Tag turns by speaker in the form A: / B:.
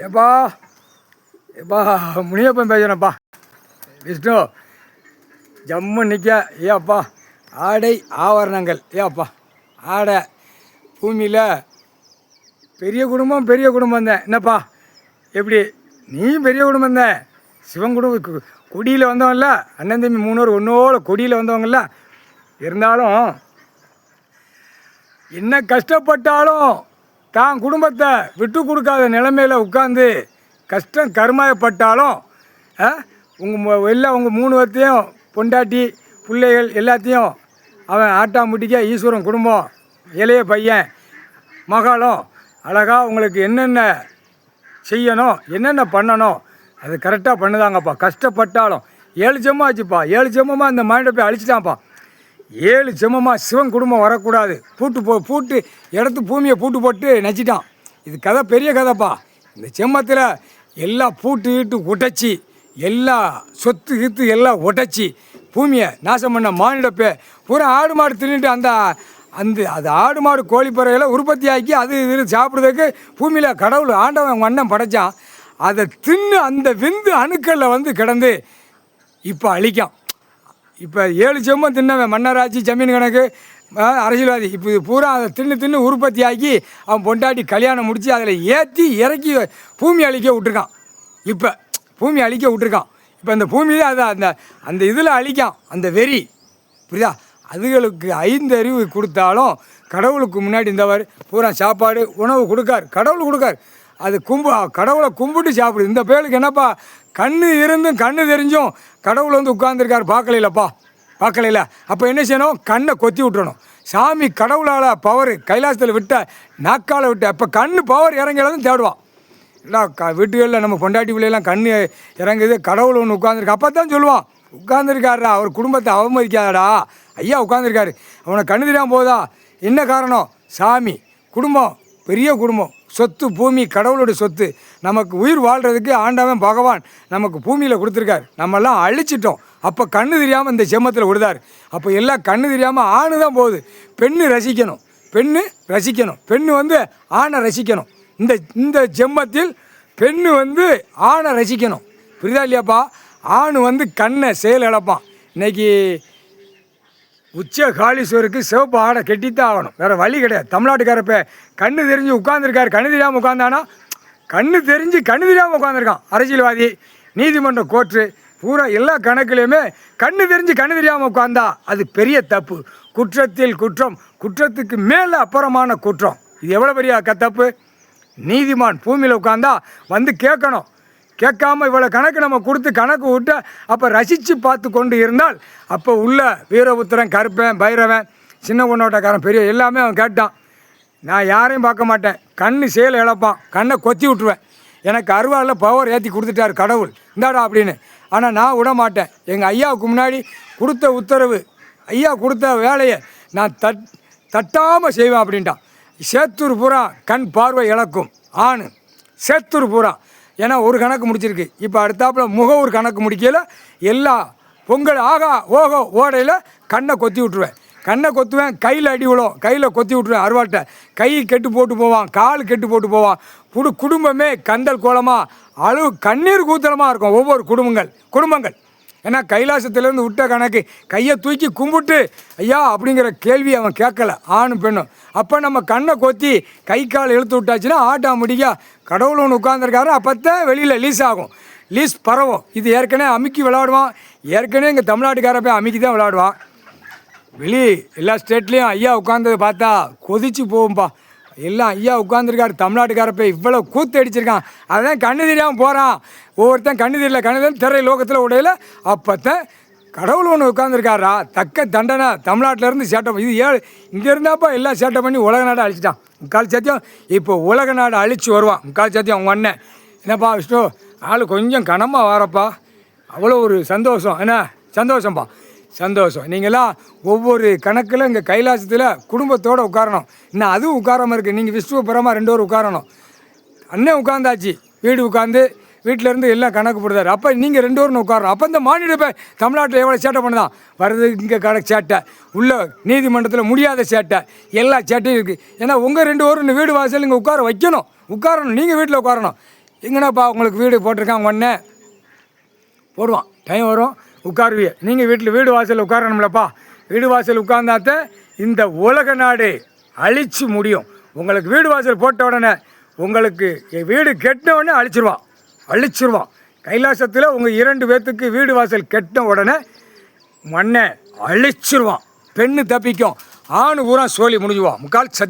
A: ஏப்பா ஏப்பா முனியப்பன் பேசுகிறேன்ப்பா. விஷ்ணு ஜம்மு நிற்க. ஏப்பா ஆடை ஆவரணங்கள். ஏப்பா ஆடை பூமியில் பெரிய குடும்பம் தான். என்னப்பா எப்படி நீயும் பெரிய குடும்பம் தான். சிவன் குடும்பம் கொடியில் வந்தவங்கல்ல, அண்ணன் தம்பி 3 பேர் ஒன்றோட கொடியில் வந்தவங்கல்ல. இருந்தாலும் என்ன கஷ்டப்பட்டாலும் தான் குடும்பத்தை விட்டு கொடுக்காத நிலைமையில் உட்காந்து கஷ்டம் கருமாயப்பட்டாலும் உங்கள் 3 பேர்த்தையும் பொண்டாட்டி பிள்ளைகள் எல்லாத்தையும் அவன் ஆட்டாமுட்டிக்க ஈஸ்வரன் குடும்பம் இளைய பையன் மகளும் அழகாக உங்களுக்கு என்னென்ன செய்யணும் என்னென்ன பண்ணணும் அது கரெக்டாக பண்ணுதாங்கப்பா. கஷ்டப்பட்டாலும் 7 ஜென்மம் ஆச்சுப்பா. 7 ஜென்மமாக இந்த மைண்டை போய் அழிச்சிட்டான்ப்பா. 7 ஜென்மமாக சிவன் குடும்பம் வரக்கூடாது. பூட்டு இடத்து பூமியை பூட்டு போட்டு நச்சிட்டான். இது கதை பெரிய கதைப்பா. இந்த ஜென்மத்தில் எல்லாம் பூட்டு உடைச்சி எல்லா சொத்து கீத்து எல்லாம் உடைச்சி பூமியை நாசம் பண்ண மானிடப்பே பூரா ஆடு மாடு தின்னுட்டு அது ஆடு மாடு கோழிப்பறையில் உற்பத்தி ஆக்கி அது இது சாப்பிட்றதுக்கு பூமியில் கடவுள் ஆண்டவன் அவங்க அண்ணன் படைத்தான். அதை தின்னு அந்த விந்து அணுக்களில் வந்து கிடந்து இப்போ அழிக்கான். இப்போ 7 ஜென்மம் தின்னவன் மன்னராட்சி ஜமீன் கணக்கு அரசியல்வாதி இப்போ இது பூரா அதை தின்னு உற்பத்தி ஆக்கி அவன் பொண்டாட்டி கல்யாணம் முடித்து அதில் ஏற்றி இறக்கி பூமி அழிக்க விட்டுருக்கான். இப்போ பூமி அழிக்க விட்டுருக்கான். இப்போ அந்த பூமியிலே அதை அந்த இதில் அழிக்கான். அந்த வெறி புரியுதா? அதுகளுக்கு 5 அறிவு கொடுத்தாலும் கடவுளுக்கு முன்னாடி இந்தவர் பூரா சாப்பாடு உணவு கொடுக்கார். கடவுள் கொடுக்கார். அது கடவுளை கும்பிட்டு சாப்பிடுது. இந்த பேருக்கு என்னப்பா கண்ணு இருந்தும் கண்ணு தெரிஞ்சும் கடவுள் வந்து உட்கார்ந்துருக்கார். பார்க்கலையில அப்போ என்ன செய்யணும்? கண்ணை கொத்தி விட்டுறணும். சாமி கடவுளால் பவர் கைலாசத்தில் விட்ட நாக்கால் விட்ட அப்போ கண்ணு பவர் இறங்கலாம் தேடுவான். இல்லை வீட்டுகளில் நம்ம பொண்டாட்டி பிள்ளையெல்லாம் கண் இறங்குது கடவுள் ஒன்று உட்காந்துருக்கு. அப்போ தான் சொல்லுவான் உட்காந்துருக்காருடா அவர் குடும்பத்தை அவமதிக்காதடா ஐயா உட்காந்துருக்காரு. அவனை கண்ணு தெரியாமல் போதா என்ன காரணம்? சாமி குடும்பம் பெரிய குடும்பம் சொத்து பூமி கடவுளுடைய சொத்து. நமக்கு உயிர் வாழ்கிறதுக்கு ஆண்டவன் பகவான் நமக்கு பூமியில் கொடுத்துருக்காரு. நம்மெல்லாம் அழிச்சிட்டோம். அப்போ கண்ணு தெரியாமல் இந்த ஜென்மத்தில் விடுதார். அப்போ எல்லாம் கண்ணு தெரியாமல் ஆணு தான் போகுது. பெண்ணு ரசிக்கணும். பெண்ணு வந்து ஆணை ரசிக்கணும். இந்த ஜென்மத்தில் பெண்ணு வந்து ஆணை ரசிக்கணும். புரியுதா இல்லையாப்பா? ஆணு வந்து கண்ணை செயல் இழப்பான். இன்றைக்கி உச்ச காளீஸ்வருக்கு சிவப்பு ஆடை கெட்டித்தான் ஆகணும். வேறு வழி கிடையாது. தமிழ்நாட்டுக்காரப்ப கண்ணு தெரிஞ்சு உட்காந்துருக்காரு. கண்ணு தெரியாமல் உட்காந்தானா கண்ணு தெரியாமல் உட்காந்துருக்கான். அரசியல்வாதி நீதிமன்ற கோர்ட்டு பூரா எல்லா கணக்குலையுமே கண்ணு தெரியாமல் உட்காந்தா அது பெரிய தப்பு. குற்றத்தில் குற்றம், குற்றத்துக்கு மேலே அப்புறமான குற்றம். இது எவ்வளோ பெரிய தப்பு? நீதிமான் பூமியில் உட்காந்தா வந்து கேட்கணும். கேட்காம இவ்வளோ கணக்கு நம்ம கொடுத்து கணக்கு விட்டு அப்போ ரசித்து பார்த்து கொண்டு இருந்தால் அப்போ உள்ள வீரபுத்திரன் கருப்பன் பைரவன் சின்ன கொண்டோட்டக்காரன் பெரிய எல்லாமே அவன் கேட்டான். நான் யாரையும் பார்க்க மாட்டேன். கண்ணு செயல் இழப்பான். கண்ணை கொத்தி விட்டுருவேன். எனக்கு அருவாளில் பவர் ஏற்றி கொடுத்துட்டார் கடவுள் இந்தாடா அப்படின்னு. ஆனால் நான் விட மாட்டேன். எங்கள் ஐயாவுக்கு முன்னாடி கொடுத்த உத்தரவு ஐயா கொடுத்த வேலையை நான் தட்டாமல் செய்வேன் அப்படின்ட்டான். சேத்தூர் பூரா கண் பார்வை இழக்கும் ஆணு சேத்தூர் பூரா. ஏன்னா ஒரு கணக்கு முடிச்சிருக்கு. இப்போ அடுத்தாப்புல முகவூர் கணக்கு முடிக்கல. எல்லா பொங்கல் ஆகா ஓகோ ஓடையில் கண்ணை கொத்தி விட்ருவேன். கண்ணை கொத்துவேன். கையில் அடி விழும். கையில் கொத்தி விட்ருவேன் அருவாட்டை. கை கெட்டு போட்டு போவான். கால் கெட்டு போட்டு போவான். குடும்பமே கந்தல் கோலமாக கண்ணீர் கூத்தலமாக இருக்கும் ஒவ்வொரு குடும்பங்கள். ஏன்னா கைலாசத்துலேருந்து விட்ட கணக்கு கையை தூக்கி கும்பிட்டு ஐயா அப்படிங்கிற கேள்வி அவன் கேட்கல ஆணும் பெண்ணும். அப்போ நம்ம கண்ணை கொத்தி கை கால் இழுத்து விட்டாச்சுன்னா ஆட்டாமடிக்கா கடவுள் ஒன்று உட்காந்துருக்காரு. அப்போத்தான் வெளியில் லீஸ் பரவும். இது ஏற்கனவே அமுக்கி விளாடுவான். ஏற்கனவே இங்கே தமிழ்நாட்டுக்கார போய் அமுக்கி தான் விளாடுவான். எல்லா ஸ்டேட்லேயும் ஐயா உட்காந்ததை பார்த்தா கொதிச்சு போகும்பா. எல்லாம் ஐயா உட்காந்துருக்காரு. தமிழ்நாட்டுக்கார போய் இவ்வளோ கூத்து அடிச்சிருக்கான். அதான் கண்ணு தெரியாமல் போகிறான். ஒவ்வொருத்தன் கண்ணு தெரியல திரை லோகத்தில் உடையில. அப்போத்தான் கடவுள் ஒன்று உட்காந்துருக்காரா தக்க தண்டனை. தமிழ்நாட்டிலேருந்து சேட்டை இது இங்கே இருந்தாப்பா எல்லாம் சேட்டை பண்ணி உலக நாடு அழிச்சிட்டான். முக்கால் சத்தியம் இப்போ உலக நாடு அழிச்சு வருவான். முக்கால் சத்தியம் அவங்க அண்ணன் என்னப்பா விஷ்ணு ஆள் கொஞ்சம் கனமாக வரப்பா. அவ்வளோ ஒரு சந்தோஷம். என்ன சந்தோஷம்ப்பா சந்தோஷம். நீங்களாம் ஒவ்வொரு கணக்கில் இங்கே கைலாசத்தில் குடும்பத்தோடு உட்காரணும். இன்னும் அதுவும் உட்காராமல் இருக்குது. நீங்கள் விஷ்ணுபுரமாக 2 பேர் உட்காரணும். அண்ணன் உட்காந்தாச்சு. வீடு உட்காந்து வீட்டிலேருந்து எல்லாம் கணக்கு போடுறாரு. அப்போ நீங்கள் 2 பேரும் உட்காரணும். அப்போ இந்த மாநில தமிழ்நாட்டில் எவ்வளோ சேட்டை பண்ணுதான் வருது. இங்கே கணக்கு சேட்டை உள்ள நீதிமன்றத்தில் முடியாத சேட்டை எல்லா சேட்டையும் இருக்குது. ஏன்னா உங்கள் 2 பேரும் இந்த வீடு வாசல் இங்கே உட்காரணும். நீங்கள் வீட்டில் உட்காரணும். எங்கன்னாப்பா உங்களுக்கு வீடு போட்டிருக்காங்க ஒன்று போடுவான், டைம் வரும் உட்காருவிய. நீங்கள் வீடு வாசல் உட்காரணும்லப்பா. வீடு வாசல் உட்கார்ந்தாத்த இந்த உலக நாடு அழிச்சு முடியும். உங்களுக்கு வீடு வாசல் போட்ட உடனே உங்களுக்கு வீடு கெட்டின உடனே அழிச்சிருவான். கைலாசத்தில் உங்கள் 2 பேர்த்துக்கு வீடு வாசல் கெட்டின உடனே மண்ணை அழிச்சிருவான். பெண்ணு தப்பிக்கும், ஆணு பூரா சோழி முடிஞ்சுவான். முக்கால் சத்தி